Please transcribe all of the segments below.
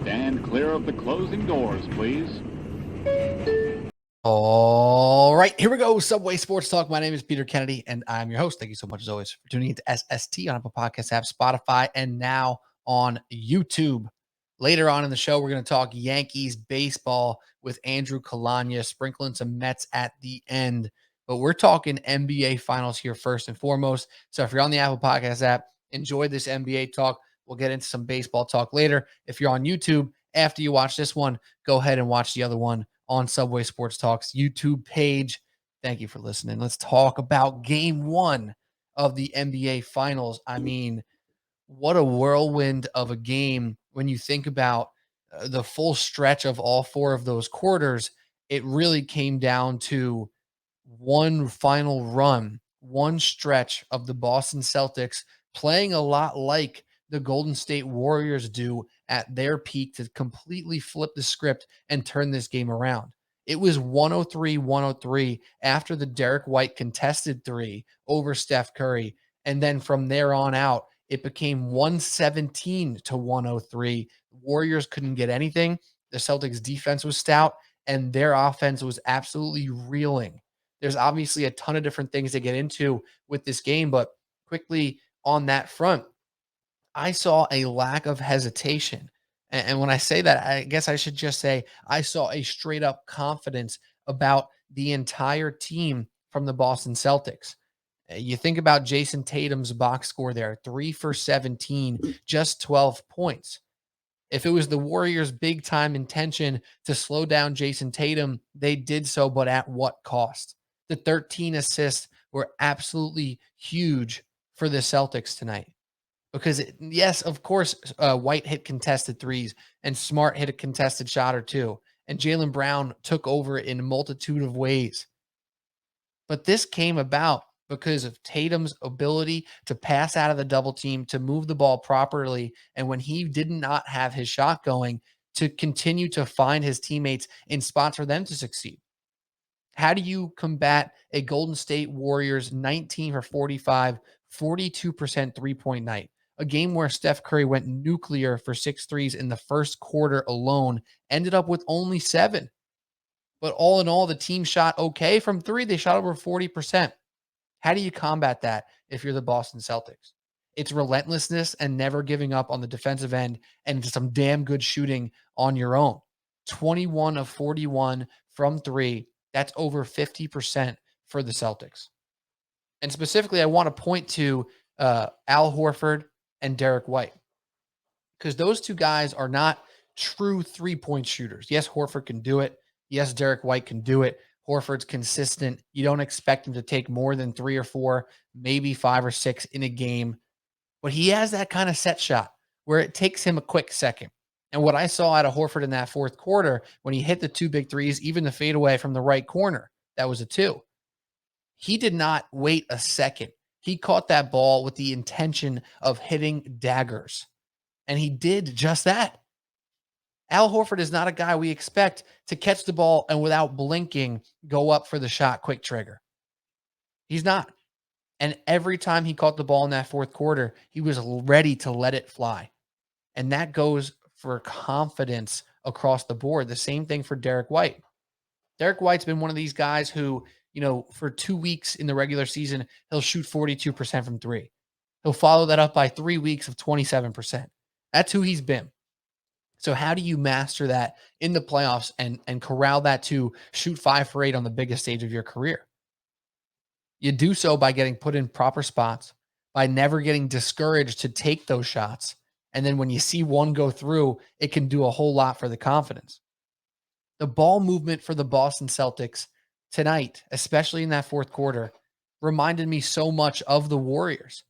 Stand clear of the closing doors, please. All right, here we go. Subway Sports Talk. My name is Peter Kennedy, and I'm your host. Thank you so much, as always, for tuning into SST on Apple Podcast app, Spotify, and now on YouTube. Later on in the show, we're going to talk Yankees baseball with Andrew Kalanya, sprinkling some Mets at the end. But we're talking NBA Finals here first and foremost. So if you're on the Apple Podcast app, enjoy this NBA talk. We'll get into some baseball talk later. If you're on YouTube, after you watch this one, go ahead and watch the other one on Subway Sports Talk's YouTube page. Thank you for listening. Let's talk about game one of the NBA Finals. I mean, what a whirlwind of a game when you think about the full stretch of all four of those quarters. It really came down to one final run, one stretch of the Boston Celtics playing a lot like the Golden State Warriors do at their peak to completely flip the script and turn this game around. It was 103-103 after the Derrick White contested three over Steph Curry. And then from there on out, it became 117-103. Warriors couldn't get anything. The Celtics defense was stout, and their offense was absolutely reeling. There's obviously a ton of different things to get into with this game, but quickly on that front, I saw a lack of hesitation. And when I say that, I guess I should just say I saw a straight up confidence about the entire team from the Boston Celtics. You think about Jayson Tatum's box score there, 3 for 17, just 12 points. If it was the Warriors' big time intention to slow down Jayson Tatum, they did so, but at what cost? The 13 assists were absolutely huge for the Celtics tonight. Because, yes, of course, White hit contested threes and Smart hit a contested shot or two. And Jaylen Brown took over in a multitude of ways. But this came about because of Tatum's ability to pass out of the double team, to move the ball properly, and when he did not have his shot going, to continue to find his teammates in spots for them to succeed. How do you combat a Golden State Warriors 19 for 45, 42% three-point night? A game where Steph Curry went nuclear for 6 threes in the first quarter alone, ended up with only 7. But all in all, the team shot okay from 3. They shot over 40%. How do you combat that if you're the Boston Celtics? It's relentlessness and never giving up on the defensive end and some damn good shooting on your own. 21 of 41 from 3. That's over 50% for the Celtics. And specifically, I want to point to Al Horford and Derrick White, because those two guys are not true three-point shooters. Yes, Horford can do it. Yes, Derrick White can do it. Horford's consistent. You don't expect him to take more than 3 or 4, maybe 5 or 6 in a game. But he has that kind of set shot where it takes him a quick second. And what I saw out of Horford in that fourth quarter, when he hit the 2 big threes, even the fadeaway from the right corner, that was a 2. He did not wait a second. He caught that ball with the intention of hitting daggers. And he did just that. Al Horford is not a guy we expect to catch the ball and without blinking go up for the shot quick trigger. He's not. And every time he caught the ball in that fourth quarter, he was ready to let it fly. And that goes for confidence across the board. The same thing for Derrick White. Derrick White's been one of these guys who, for 2 weeks in the regular season, he'll shoot 42% from 3. He'll follow that up by 3 weeks of 27%. That's who he's been. So how do you master that in the playoffs and corral that to shoot 5 for 8 on the biggest stage of your career? You do so by getting put in proper spots, by never getting discouraged to take those shots. And then when you see one go through, it can do a whole lot for the confidence. The ball movement for the Boston Celtics tonight, especially in that fourth quarter, reminded me so much of the Warriors.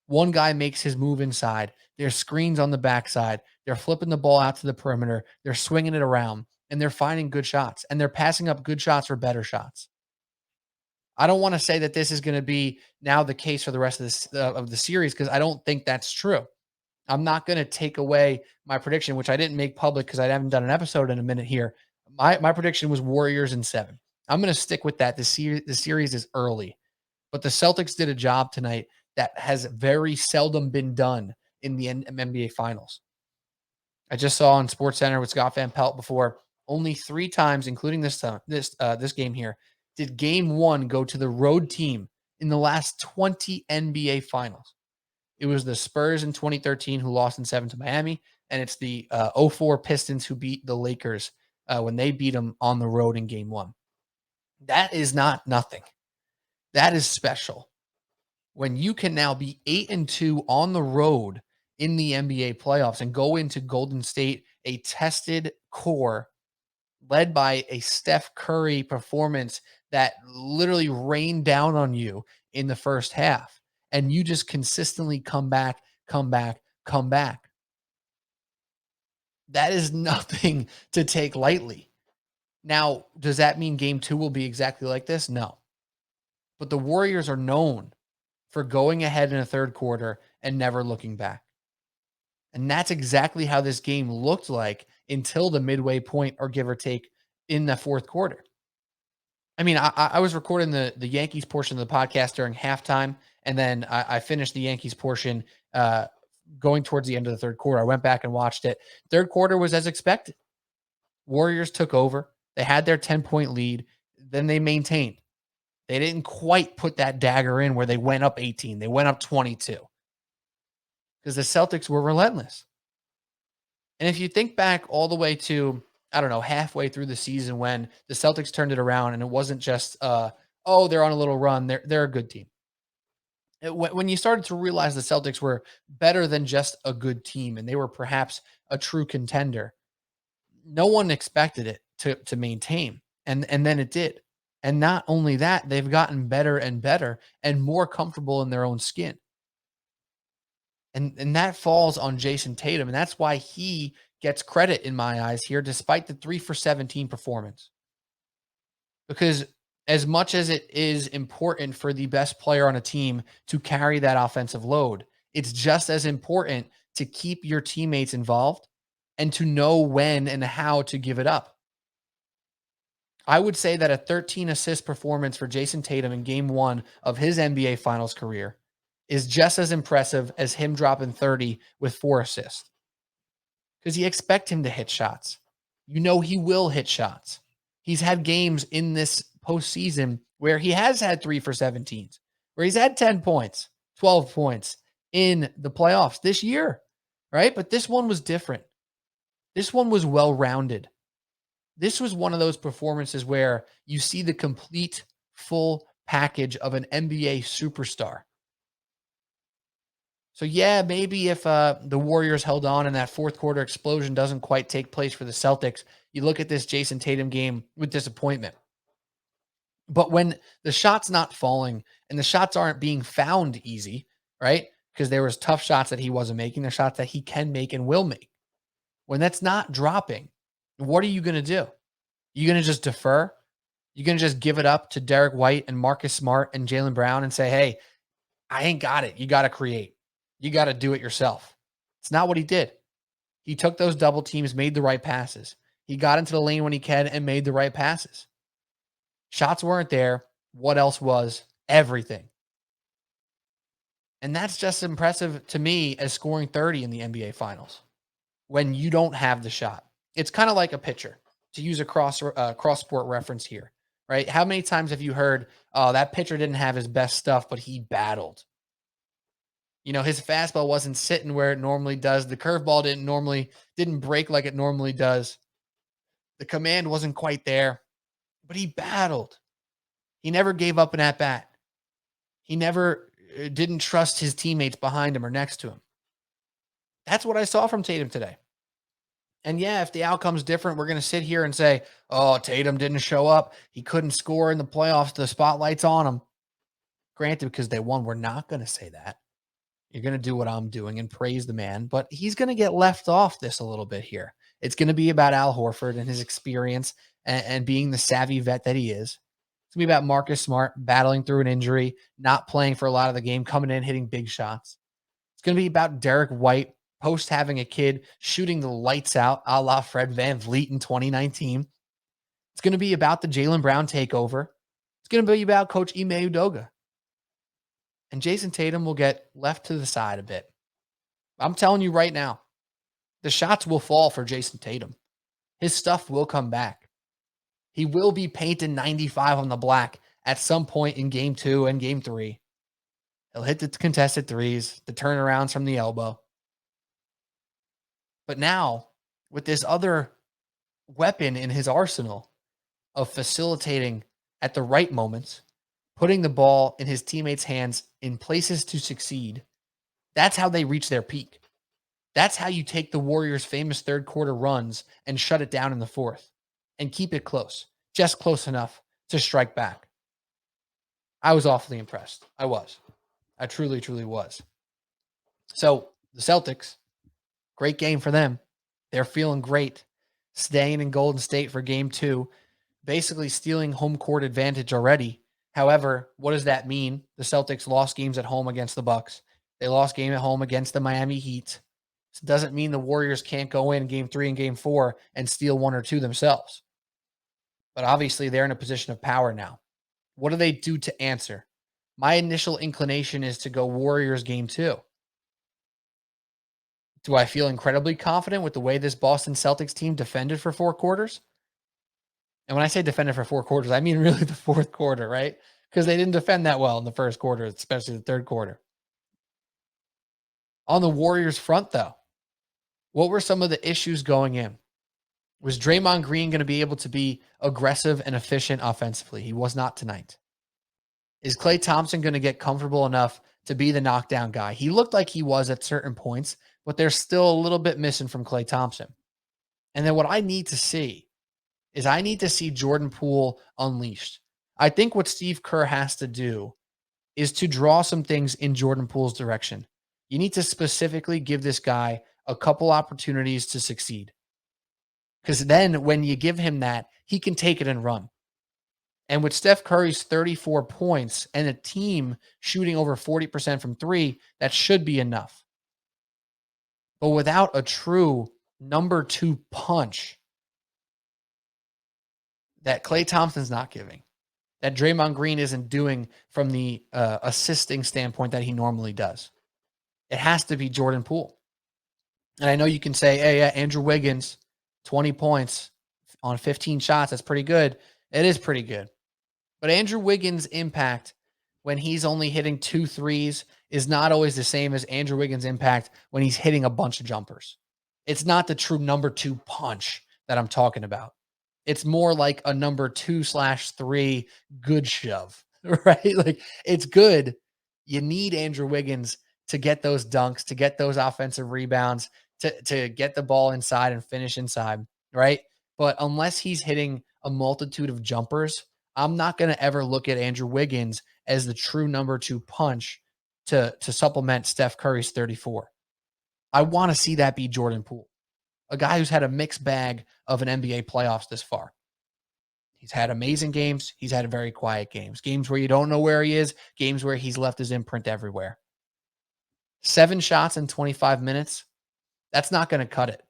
One guy makes his move inside. There's screens on the backside. They're flipping the ball out to the perimeter. They're swinging it around, and they're finding good shots, and they're passing up good shots for better shots. I don't want to say that this is going to be now the case for the rest of the series, because I don't think that's true. I'm not going to take away my prediction, which I didn't make public because I haven't done an episode in a minute here. My prediction was Warriors in 7. I'm going to stick with that. The series is early, but the Celtics did a job tonight that has very seldom been done in the NBA Finals. I just saw on SportsCenter with Scott Van Pelt before, only 3 times, including this game here, did game 1 go to the road team in the last 20 NBA finals. It was the Spurs in 2013 who lost in 7 to Miami, and it's the 04 Pistons who beat the Lakers when they beat them on the road in game 1. That is not nothing. That is special. When you can now be 8-2 on the road in the NBA playoffs and go into Golden State, a tested core led by a Steph Curry performance that literally rained down on you in the first half, and you just consistently come back, come back, come back. That is nothing to take lightly. Now, does that mean game 2 will be exactly like this? No. But the Warriors are known for going ahead in a third quarter and never looking back. And that's exactly how this game looked like until the midway point, or give or take, in the fourth quarter. I mean, I was recording the Yankees portion of the podcast during halftime, and then I finished the Yankees portion going towards the end of the third quarter. I went back and watched it. Third quarter was as expected. Warriors took over. They had their 10-point lead. Then they maintained. They didn't quite put that dagger in where they went up 18. They went up 22 because the Celtics were relentless. And if you think back all the way to, I don't know, halfway through the season when the Celtics turned it around, and it wasn't just, oh, they're on a little run. They're a good team. When you started to realize the Celtics were better than just a good team and they were perhaps a true contender, no one expected it to maintain. And then it did. And not only that, they've gotten better and better and more comfortable in their own skin. And that falls on Jayson Tatum. And that's why he gets credit in my eyes here, despite the 3 for 17 performance. Because as much as it is important for the best player on a team to carry that offensive load, it's just as important to keep your teammates involved and to know when and how to give it up. I would say that a 13 assist performance for Jayson Tatum in game 1 of his NBA Finals career is just as impressive as him dropping 30 with 4 assists. Because you expect him to hit shots. You know he will hit shots. He's had games in this postseason where he has had 3 for 17s, where he's had 10 points, 12 points in the playoffs this year, right? But this one was different. This one was well-rounded. This was one of those performances where you see the complete, full package of an NBA superstar. So yeah, maybe if the Warriors held on and that fourth quarter explosion doesn't quite take place for the Celtics, you look at this Jayson Tatum game with disappointment. But when the shot's not falling and the shots aren't being found easy, right? Because there was tough shots that he wasn't making, the shots that he can make and will make. When that's not dropping, what are you going to do? You going to just defer? You going to just give it up to Derrick White and Marcus Smart and Jaylen Brown and say, hey, I ain't got it. You got to create. You got to do it yourself. It's not what he did. He took those double teams, made the right passes. He got into the lane when he can and made the right passes. Shots weren't there. What else was? Everything. And that's just impressive to me as scoring 30 in the NBA Finals when you don't have the shot. It's kind of like a pitcher, to use a cross-sport reference here, right? How many times have you heard, oh, that pitcher didn't have his best stuff, but he battled? You know, his fastball wasn't sitting where it normally does. The curveball didn't break like it normally does. The command wasn't quite there, but he battled. He never gave up an at-bat. He never didn't trust his teammates behind him or next to him. That's what I saw from Tatum today. And yeah, if the outcome's different, we're going to sit here and say, oh, Tatum didn't show up. He couldn't score in the playoffs. The spotlight's on him. Granted, because they won, we're not going to say that. You're going to do what I'm doing and praise the man, but he's going to get left off this a little bit here. It's going to be about Al Horford and his experience and being the savvy vet that he is. It's going to be about Marcus Smart battling through an injury, not playing for a lot of the game, coming in, hitting big shots. It's going to be about Derrick White, post having a kid, shooting the lights out, a la Fred VanVleet in 2019. It's going to be about the Jaylen Brown takeover. It's going to be about Coach Ime Udoka. And Jayson Tatum will get left to the side a bit. I'm telling you right now, The shots will fall for Jayson Tatum. His stuff will come back. He will be painted 95 on the black at some point in game 2 and game 3. He'll hit the contested threes, the turnarounds from the elbow. But now, with this other weapon in his arsenal of facilitating at the right moments, putting the ball in his teammates' hands in places to succeed, that's how they reach their peak. That's how you take the Warriors' famous third quarter runs and shut it down in the fourth and keep it close, just close enough to strike back. I was awfully impressed. I was. I truly, truly was. So the Celtics, great game for them. They're feeling great, staying in Golden State for game 2, basically stealing home court advantage already. However, what does that mean? The Celtics lost games at home against the Bucks. They lost game at home against the Miami Heat. It doesn't mean the Warriors can't go in game 3 and game 4 and steal 1 or 2 themselves. But obviously, they're in a position of power now. What do they do to answer? My initial inclination is to go Warriors game 2. Do I feel incredibly confident with the way this Boston Celtics team defended for 4 quarters? And when I say defended for 4 quarters, I mean really the fourth quarter, right? Because they didn't defend that well in the first quarter, especially the third quarter. On the Warriors front, though, what were some of the issues going in? Was Draymond Green going to be able to be aggressive and efficient offensively? He was not tonight. Is Klay Thompson going to get comfortable enough to be the knockdown guy? He looked like he was at certain points, but there's still a little bit missing from Klay Thompson. And then what I need to see is I need to see Jordan Poole unleashed. I think what Steve Kerr has to do is to draw some things in Jordan Poole's direction. You need to specifically give this guy a couple opportunities to succeed. Because then when you give him that, he can take it and run. And with Steph Curry's 34 points and a team shooting over 40% from 3, that should be enough. But without a true number 2 punch that Klay Thompson's not giving, that Draymond Green isn't doing from the assisting standpoint that he normally does, it has to be Jordan Poole. And I know you can say, hey, yeah, Andrew Wiggins, 20 points on 15 shots. That's pretty good. It is pretty good. But Andrew Wiggins' impact when he's only hitting 2 threes is not always the same as Andrew Wiggins' impact when he's hitting a bunch of jumpers. It's not the true number 2 punch that I'm talking about. It's more like a number 2/3 good shove, right? Like, it's good. You need Andrew Wiggins to get those dunks, to get those offensive rebounds, to get the ball inside and finish inside, right? But unless he's hitting a multitude of jumpers, I'm not going to ever look at Andrew Wiggins as the true number 2 punch to supplement Steph Curry's 34. I want to see that be Jordan Poole, a guy who's had a mixed bag of an NBA playoffs this far. He's had amazing games. He's had very quiet games, games where you don't know where he is, games where he's left his imprint everywhere. 7 shots in 25 minutes, that's not going to cut it.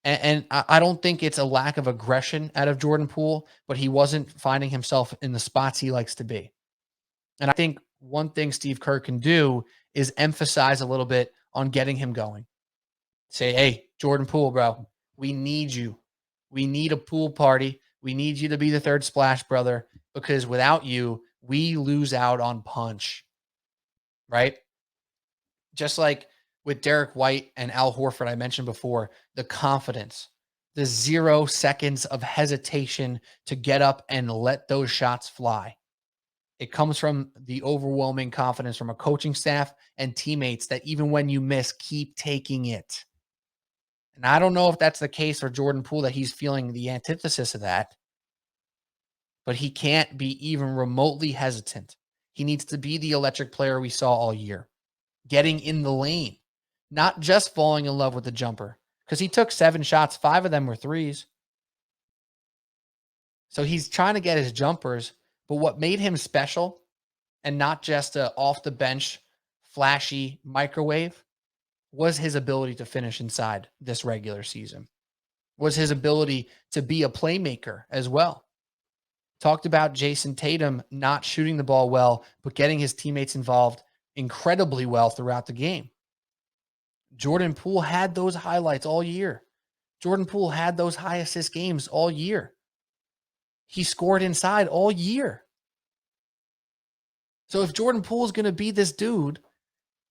And I don't think it's a lack of aggression out of Jordan Poole, but he wasn't finding himself in the spots he likes to be. And I think one thing Steve Kerr can do is emphasize a little bit on getting him going. Say, hey, Jordan Poole, bro, we need you. We need a pool party. We need you to be the third splash brother, because without you, we lose out on punch, right? Just like with Derrick White and Al Horford, I mentioned before, the confidence, the 0 seconds of hesitation to get up and let those shots fly. It comes from the overwhelming confidence from a coaching staff and teammates that even when you miss, keep taking it. And I don't know if that's the case for Jordan Poole, that he's feeling the antithesis of that, but he can't be even remotely hesitant. He needs to be the electric player we saw all year, getting in the lane, not just falling in love with the jumper, because he took 7 shots, 5 of them were threes. So he's trying to get his jumpers, but what made him special and not just a off the bench, flashy microwave was his ability to finish inside this regular season, was his ability to be a playmaker as well. Talked about Jayson Tatum not shooting the ball well, but getting his teammates involved incredibly well throughout the game. Jordan Poole had those highlights all year. Jordan Poole had those high assist games all year. He scored inside all year. So if Jordan Poole is going to be this dude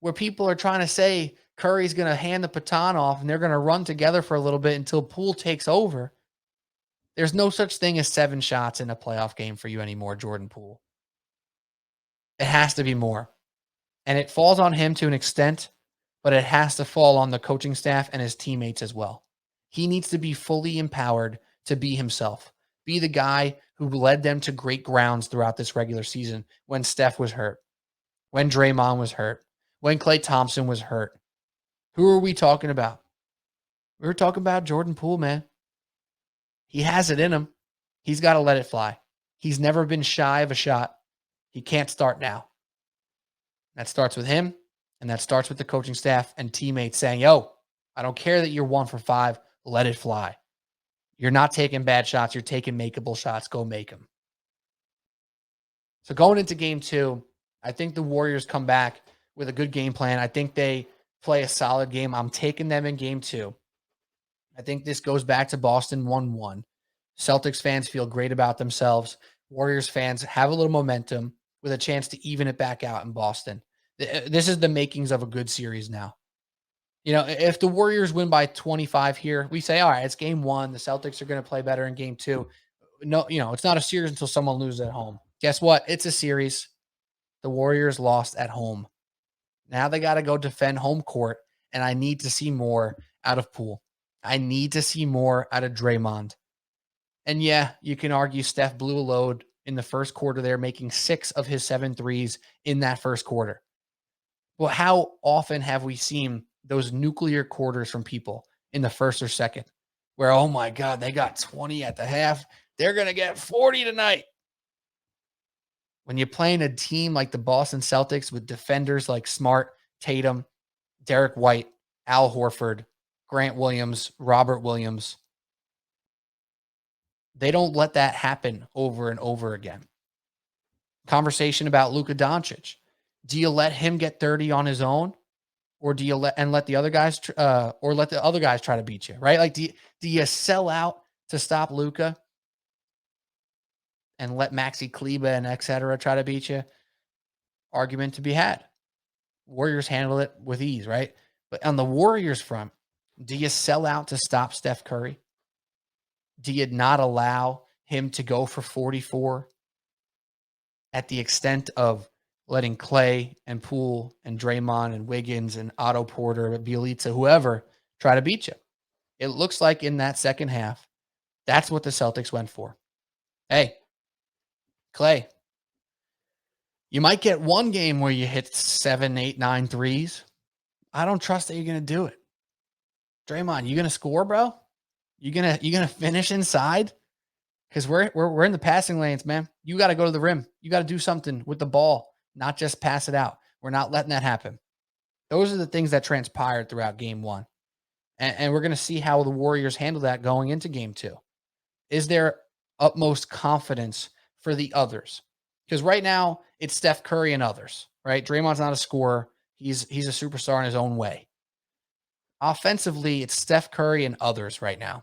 where people are trying to say Curry's going to hand the baton off and they're going to run together for a little bit until Poole takes over, there's no such thing as 7 shots in a playoff game for you anymore, Jordan Poole. It has to be more. And it falls on him to an extent, but it has to fall on the coaching staff and his teammates as well. He needs to be fully empowered to be himself, be the guy who led them to great grounds throughout this regular season when Steph was hurt, when Draymond was hurt, when Klay Thompson was hurt. Who are we talking about? We were talking about Jordan Poole, man. He has it in him. He's got to let it fly. He's never been shy of a shot. He can't start now. That starts with him, and that starts with the coaching staff and teammates saying, yo, I don't care that you're 1 for 5. Let it fly. You're not taking bad shots. You're taking makeable shots. Go make them. So going into game 2, I think the Warriors come back with a good game plan. I think they play a solid game. I'm taking them in game 2. I think this goes back to Boston 1-1. Celtics fans feel great about themselves. Warriors fans have a little momentum with a chance to even it back out in Boston. This is the makings of a good series now. You know, if the Warriors win by 25 here, we say, all right, it's game 1. The Celtics are going to play better in game 2. No, you know, it's not a series until someone loses at home. Guess what? It's a series. The Warriors lost at home. Now they got to go defend home court, and I need to see more out of Poole. I need to see more out of Draymond. And yeah, you can argue Steph blew a load in the first quarter there, making 6 of his 7 threes in that first quarter. Well, how often have we seen those nuclear quarters from people in the first or second where, oh my God, they got 20 at the half. They're going to get 40 tonight. When you're playing a team like the Boston Celtics with defenders like Smart, Tatum, Derrick White, Al Horford, Grant Williams, Robert Williams, they don't let that happen over and over again. Conversation about Luka Doncic. Do you let him get 30 on his own? Or do you let the other guys try to beat you, right? Like, do you sell out to stop Luka and let Maxi Kleba and et cetera try to beat you? Argument to be had. Warriors handle it with ease, right? But on the Warriors front, do you sell out to stop Steph Curry? Do you not allow him to go for 44 at the extent of letting Klay and Poole and Draymond and Wiggins and Otto Porter, Bielitsa, whoever, try to beat you? It looks like in that second half, that's what the Celtics went for. Hey, Klay, you might get one game where you hit 7, 8, 9 threes. I don't trust that you're going to do it. Draymond, you going to score, bro? You gonna finish inside? Because we're in the passing lanes, man. You got to go to the rim. You got to do something with the ball, not just pass it out. We're not letting that happen. Those are the things that transpired throughout game 1. And we're going to see how the Warriors handle that going into game 2. Is there utmost confidence for the others? Because right now it's Steph Curry and others, right? Draymond's not a scorer. He's a superstar in his own way. Offensively, it's Steph Curry and others right now.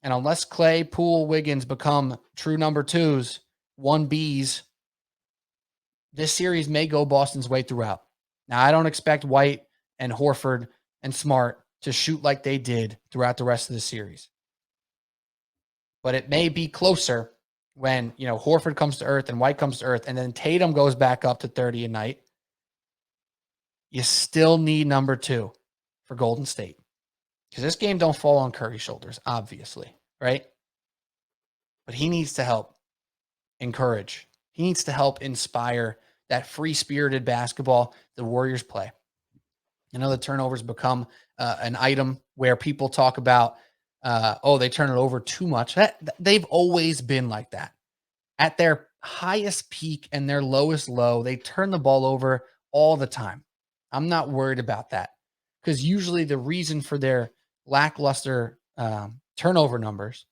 And unless Klay, Poole, Wiggins become true number 2s, 1Bs, this series may go Boston's way throughout. Now, I don't expect White and Horford and Smart to shoot like they did throughout the rest of the series. But it may be closer when, Horford comes to earth and White comes to earth, and then Tatum goes back up to 30 a night. You still need number 2 for Golden State. Because this game don't fall on Curry's shoulders, obviously, right? But he needs to help encourage. He needs to help inspire that free-spirited basketball the Warriors play. I know the turnovers become an item where people talk about, they turn it over too much. They've always been like that. At their highest peak and their lowest low, they turn the ball over all the time. I'm not worried about that because usually the reason for their lackluster turnover numbers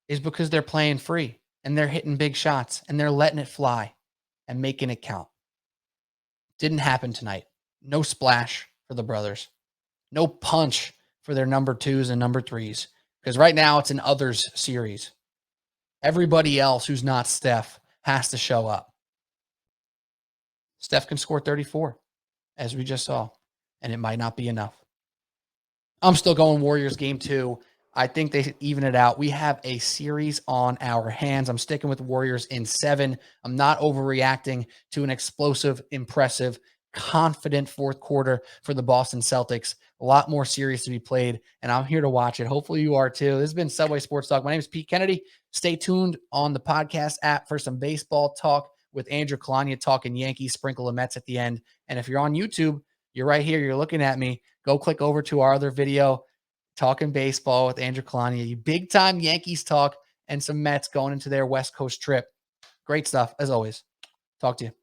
is because they're playing free and they're hitting big shots and they're letting it fly and making it count. Didn't happen tonight. No splash for the brothers. No punch for their number 2s and number 3s. Because right now it's an others series. Everybody else who's not Steph has to show up. Steph can score 34, as we just saw, and it might not be enough. I'm still going Warriors game 2. I think they even it out. We have a series on our hands. I'm sticking with Warriors in 7. I'm not overreacting to an explosive, impressive, confident fourth quarter for the Boston Celtics. A lot more series to be played, and I'm here to watch it. Hopefully you are too. This has been Subway Sports Talk. My name is Pete Kennedy. Stay tuned on the podcast app for some baseball talk with Andrew Kalania talking Yankees, sprinkle the Mets at the end. And if you're on YouTube, you're right here. You're looking at me. Go click over to our other video, Talking Baseball with Andrew Kalania. You big time Yankees talk and some Mets going into their West Coast trip. Great stuff, as always. Talk to you.